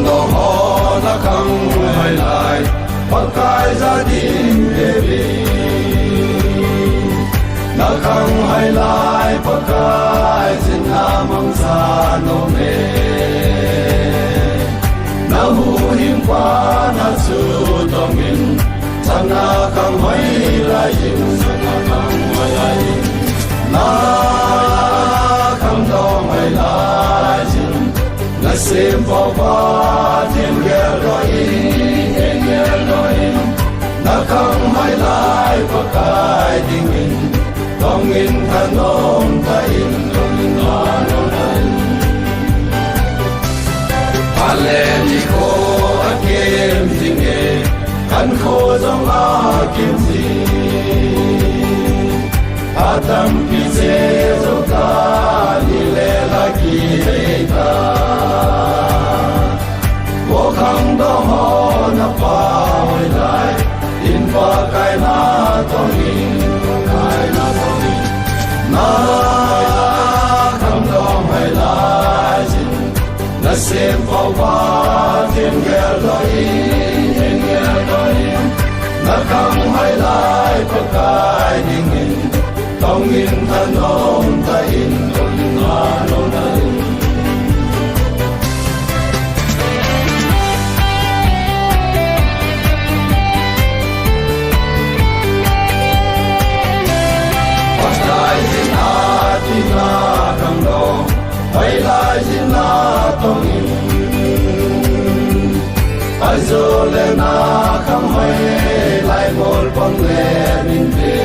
lo ho na khang hai lai pakai za din devi na khang hai lai pakai sin na mang sa no me na hu him pa na su dong in sang na khang hai lai in sang na khang hai lai na khang dong hai lai in na sim pa pa thiên ghé rồi in ghé rồi in na khang hai lai pakai ding in dong in than om ta in dong in na no in ale ni ko akem ding e kan ko dong a kim si Adam pi se zo ta ni le la ki le ta wo khang do ho na pa hoi lai in pa kai na tong in kai na tong in na khang do hoi lai sin na sem pa wa thiên ghé rồi in ghé rồi in na khang hoi lai pa kai ding in tong in than om ta in dong in na no na in lai sin na ti na khang do hai lai sin na tong in ai zo le na khang hai lai bol pong le min te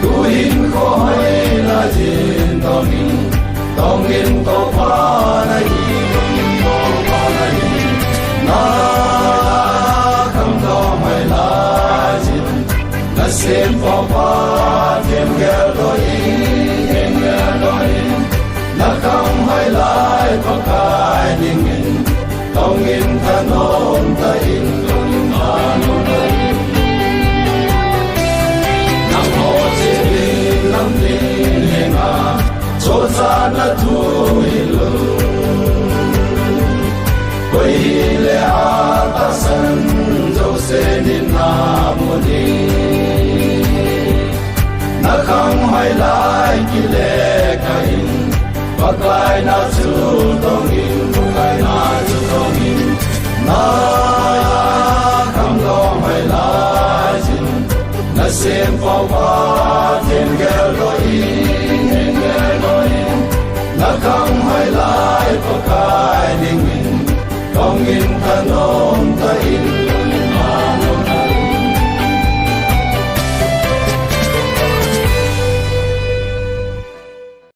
tu hin ko hai la jin tong in to pa na hi to pa na hi na khang do hai lai jin na sim pa pa thiên ghé rồi in ghé rồi in na khang hai lai pa kai ding in tong in than om ta in dong in na no na in nang ho che din nam din he nga cho sa na tu hi lu koi le a ta san zo se din na mu ni na khang hai lai ki le ka in pakai na chu dong in pakai na chu dong in na khang do hai lai sin na sem pa wa